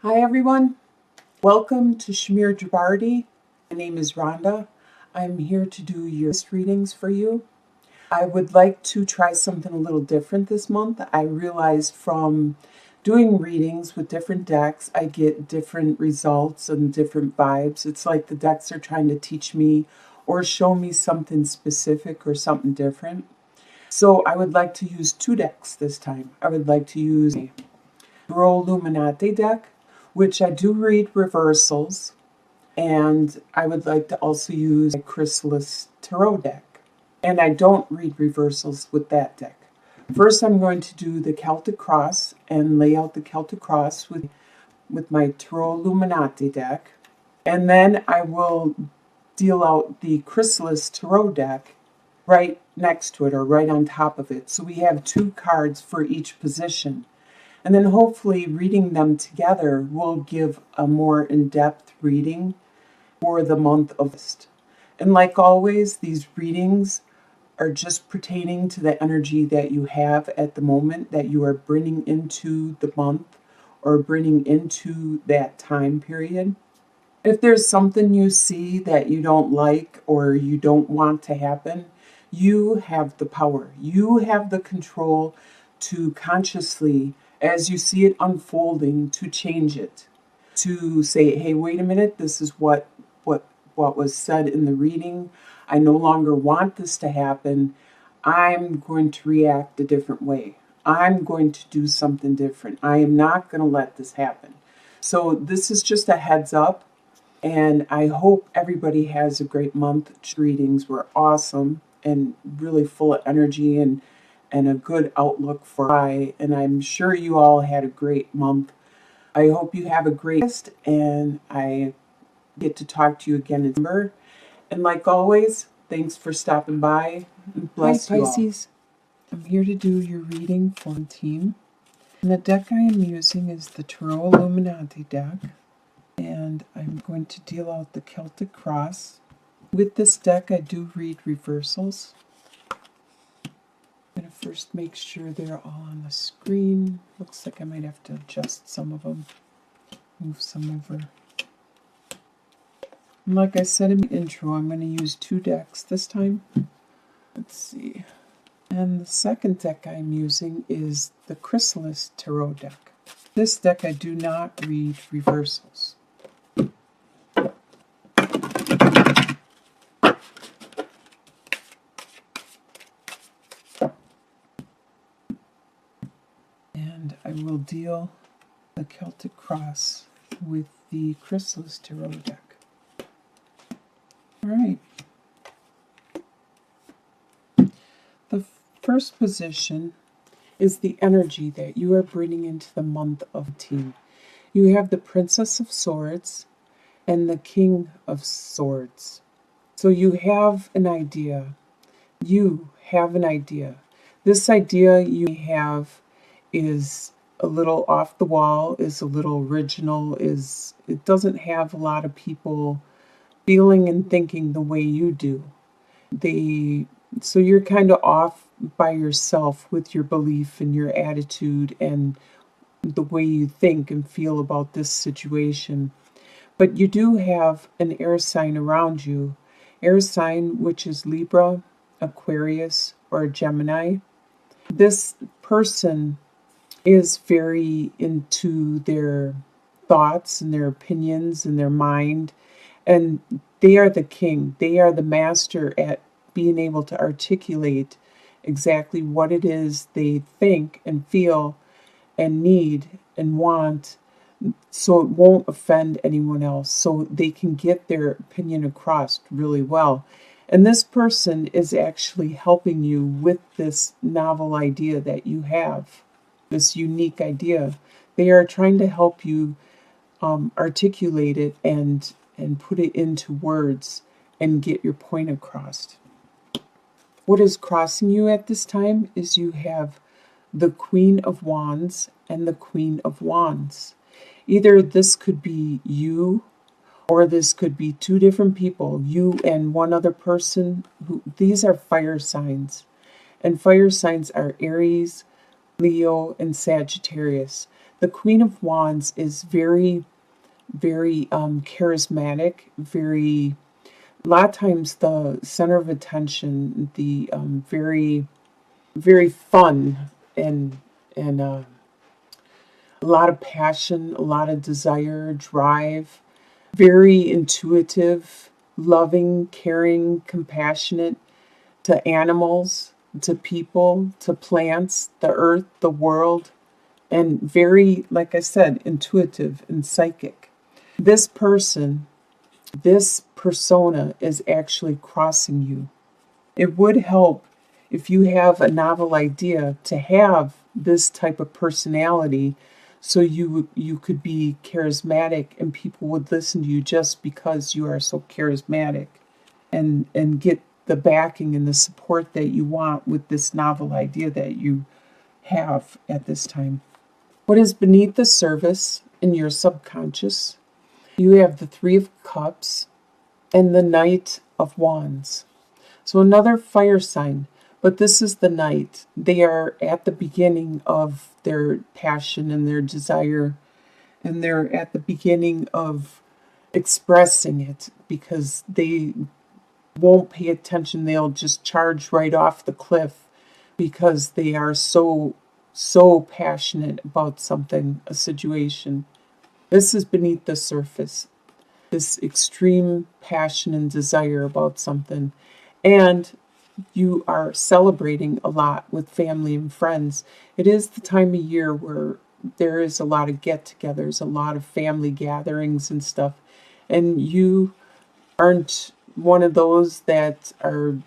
Hi everyone, welcome to Shamir Jabardi. My name is Rhonda. I'm here to do your readings for you. I would like to try something a little different this month. I realized from doing readings with different decks, I get different results and different vibes. It's like the decks are trying to teach me or show me something specific or something different. So I would like to use two decks this time. I would like to use a Tarot Illuminati deck, which I do read reversals, and I would like to also use a Chrysalis Tarot deck. And I don't read reversals with that deck. First, I'm going to do the Celtic Cross and lay out the Celtic Cross with my Tarot Illuminati deck. And then I will deal out the Chrysalis Tarot deck right next to it or right on top of it. So we have two cards for each position. And then hopefully reading them together will give a more in-depth reading for the month of August. And like always, these readings are just pertaining to the energy that you have at the moment, that you are bringing into the month or bringing into that time period. If there's something you see that you don't like or you don't want to happen, you have the power. You have the control to consciously, as you see it unfolding, to change it. To say, hey, wait a minute, this is what was said in the reading. I no longer want this to happen. I'm going to react a different way. I'm going to do something different. I am not going to let this happen. So this is just a heads up. And I hope everybody has a great month. Readings were awesome and really full of energy and a good outlook for I. And I'm sure you all had a great month. I hope you have a great and I get to talk to you again in December. And like always, thanks for stopping by. Bless you all. Hi Pisces. I'm here to do your reading for the team. And the deck I am using is the Tarot Illuminati deck. And I'm going to deal out the Celtic Cross. With this deck, I do read reversals. I'm going to first make sure they're all on the screen. Looks like I might have to adjust some of them. Move some over. And like I said in the intro, I'm going to use two decks this time. Let's see. And the second deck I'm using is the Chrysalis Tarot deck. This deck I do not read reversals. And I will deal the Celtic Cross with the Chrysalis Tarot deck. All right. The first position is the energy that you are bringing into the month of team. You have the Princess of Swords and the King of Swords. So you have an idea. You have an idea. This idea you have is a little off the wall, is a little original, it doesn't have a lot of people feeling and thinking the way you do. So you're kind of off by yourself with your belief and your attitude and the way you think and feel about this situation. But you do have an air sign around you. Air sign which is Libra, Aquarius, or Gemini. This person is very into their thoughts and their opinions and their mind. And they are the king. They are the master at being able to articulate exactly what it is they think and feel and need and want, so it won't offend anyone else, so they can get their opinion across really well. And this person is actually helping you with this novel idea that you have, this unique idea. They are trying to help you articulate it and put it into words and get your point across. What is crossing you at this time is you have the Queen of Wands and the Queen of Wands. Either this could be you or this could be two different people, you and one other person. These are fire signs. And fire signs are Aries, Leo, and Sagittarius. The Queen of Wands is very, very charismatic, a lot of times the center of attention, the very, very fun, and a lot of passion, a lot of desire, drive, very intuitive, loving, caring, compassionate to animals, to people, to plants, the earth, the world, and very, like I said, intuitive and psychic. This person, this persona is actually crossing you. It would help if you have a novel idea to have this type of personality, so you could be charismatic and people would listen to you just because you are so charismatic, and get the backing and the support that you want with this novel idea that you have at this time. What is beneath the surface in your subconscious? You have the Three of Cups and the Knight of Wands. So another fire sign, but this is the Knight. They are at the beginning of their passion and their desire, and they're at the beginning of expressing it because they won't pay attention. They'll just charge right off the cliff because they are so passionate about something, a situation. This is beneath the surface, this extreme passion and desire about something. And you are celebrating a lot with family and friends. It is the time of year where there is a lot of get-togethers, a lot of family gatherings and stuff. And you aren't one of those that are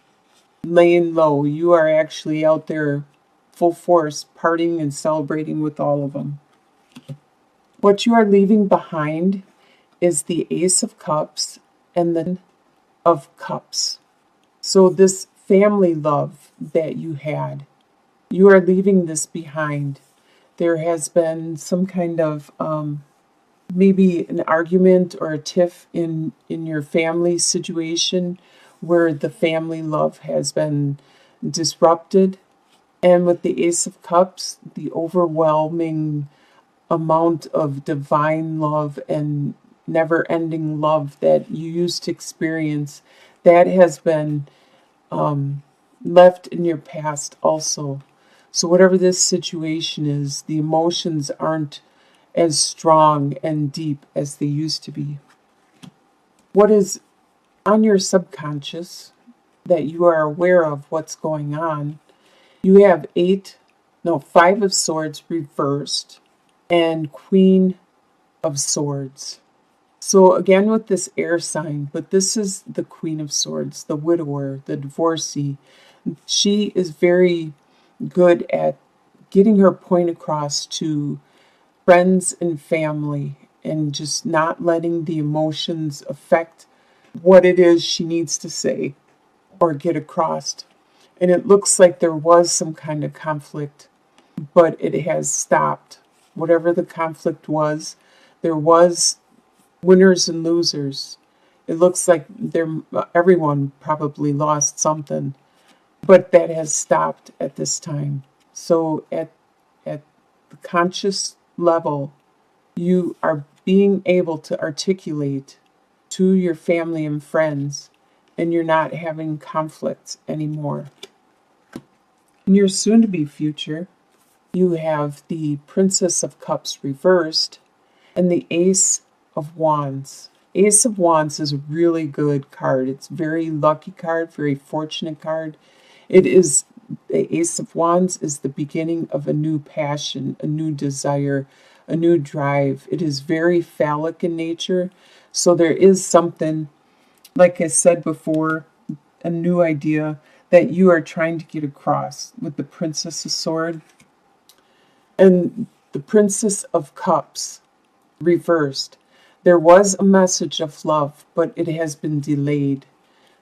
laying low. You are actually out there full force, partying and celebrating with all of them. What you are leaving behind is the Ace of Cups and the of Cups. So this family love that you had, you are leaving this behind. There has been some kind of maybe an argument or a tiff in your family situation where the family love has been disrupted. And with the Ace of Cups, the overwhelming amount of divine love and never-ending love that you used to experience, that has been left in your past also. So whatever this situation is, the emotions aren't as strong and deep as they used to be. What is on your subconscious that you are aware of what's going on? You have Five of Swords reversed and Queen of Swords. So again with this air sign, but this is the Queen of Swords, the widower, the divorcee. She is very good at getting her point across to friends and family and just not letting the emotions affect what it is she needs to say or get across. And it looks like there was some kind of conflict, but it has stopped. Whatever the conflict was, there was winners and losers. It looks like everyone probably lost something, but that has stopped at this time. So at the conscious level, you are being able to articulate to your family and friends, and you're not having conflicts anymore. In your soon-to-be future, you have the Princess of Cups reversed and the Ace of Wands. Ace of Wands is a really good card. It's a very lucky card, very fortunate card. The Ace of Wands is the beginning of a new passion, a new desire, a new drive. It is very phallic in nature. So there is something, like I said before, a new idea that you are trying to get across with the Princess of Swords and the Princess of Cups reversed. There was a message of love, but it has been delayed.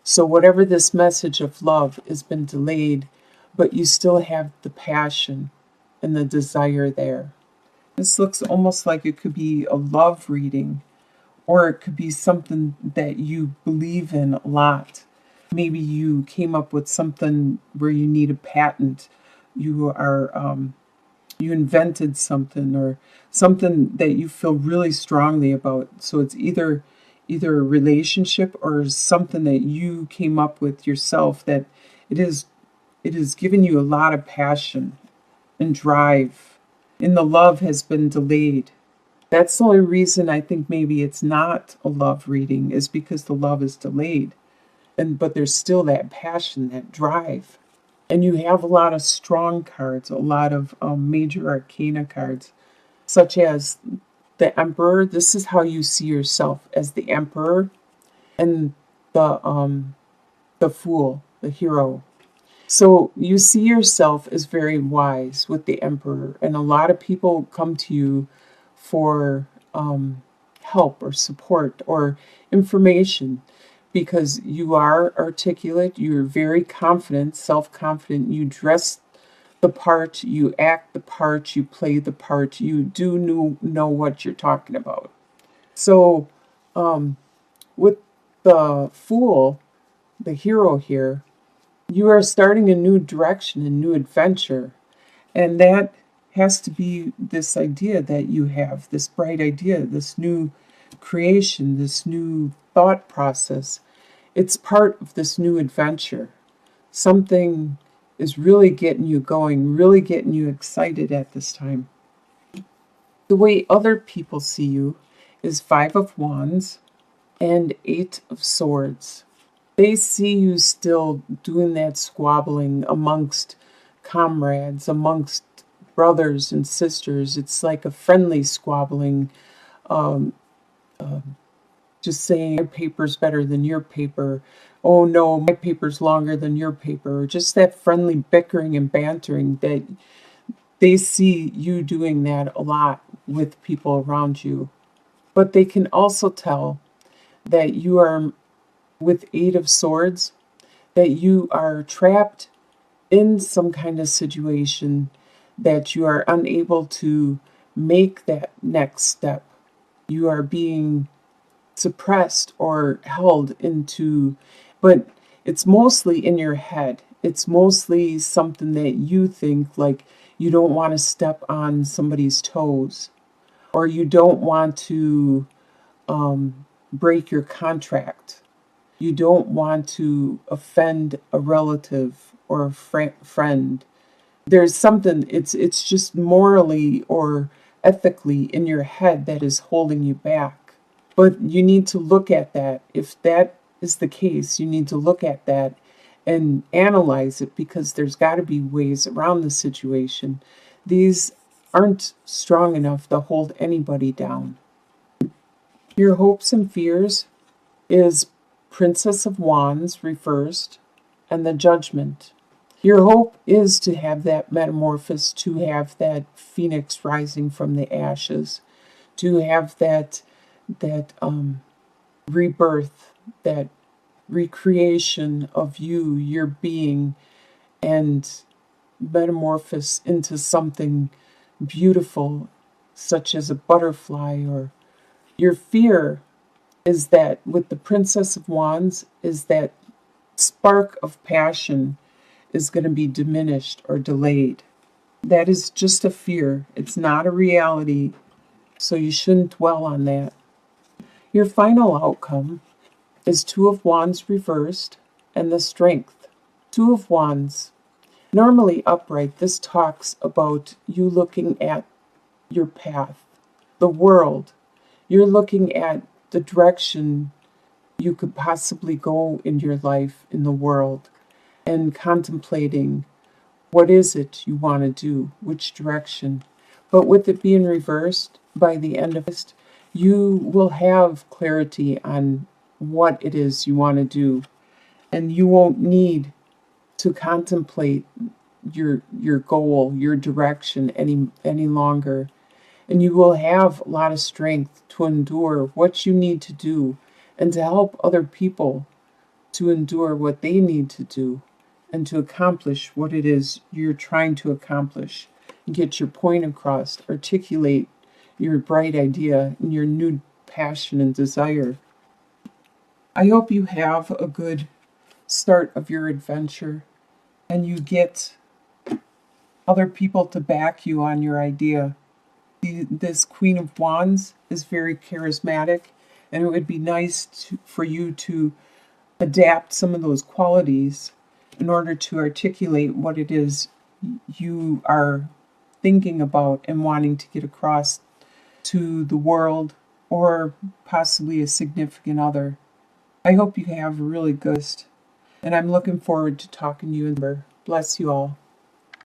So whatever this message of love has been delayed, but you still have the passion and the desire there. This looks almost like it could be a love reading, or it could be something that you believe in a lot. Maybe you came up with something where you need a patent. You you invented something, or something that you feel really strongly about. So it's either a relationship or something that you came up with yourself, that it is giving you a lot of passion and drive, and the love has been delayed. That's the only reason I think maybe it's not a love reading, is because the love is delayed. But there's still that passion, that drive. And you have a lot of strong cards, a lot of major arcana cards, such as the Emperor. This is how you see yourself, as the Emperor, and the Fool, the hero. So you see yourself as very wise with the Emperor, and a lot of people come to you for help or support or information, because you are articulate, you're very confident, self-confident, you dress the part, you act the part, you play the part, you do know what you're talking about. So with the Fool, the hero here, you are starting a new direction, a new adventure. And that has to be this idea that you have, this bright idea, this new creation, this new thought process. It's part of this new adventure. Something is really getting you going, really getting you excited at this time. The way other people see you is 5 of Wands and 8 of Swords. They see you still doing that squabbling amongst comrades, amongst brothers and sisters. It's like a friendly squabbling, just saying, my paper's better than your paper. Oh no, my paper's longer than your paper. Just that friendly bickering and bantering, that they see you doing that a lot with people around you. But they can also tell that you are, with 8 of Swords, that you are trapped in some kind of situation, that you are unable to make that next step. You are being suppressed or held into, but it's mostly in your head. It's mostly something that you think, like, you don't want to step on somebody's toes, or you don't want to break your contract. You don't want to offend a relative or a friend. There's something, it's just morally or ethically in your head that is holding you back. But you need to look at that. If that is the case, you need to look at that and analyze it, because there's got to be ways around the situation. These aren't strong enough to hold anybody down. Your hopes and fears is Princess of Wands reversed and the Judgment. Your hope is to have that metamorphosis, to have that phoenix rising from the ashes, to have that rebirth, that recreation of you, your being, and metamorphose into something beautiful, such as a butterfly. Or your fear is that with the Princess of Wands, is that spark of passion is going to be diminished or delayed. That is just a fear. It's not a reality, so you shouldn't dwell on that. Your final outcome is 2 of Wands reversed and the Strength. 2 of Wands, normally upright, this talks about you looking at your path, the world. You're looking at the direction you could possibly go in your life, in the world, and contemplating what is it you want to do, which direction. But with it being reversed, by the end of it, you will have clarity on what it is you want to do, and you won't need to contemplate your goal, your direction any longer. And you will have a lot of strength to endure what you need to do, and to help other people to endure what they need to do, and to accomplish what it is you're trying to accomplish. Get your point across, articulate your bright idea and your new passion and desire. I hope you have a good start of your adventure, and you get other people to back you on your idea. This Queen of Wands is very charismatic, and it would be nice for you to adapt some of those qualities in order to articulate what it is you are thinking about and wanting to get across to the world or possibly a significant other. I hope you have a really good, and I'm looking forward to talking to you. Bless you all.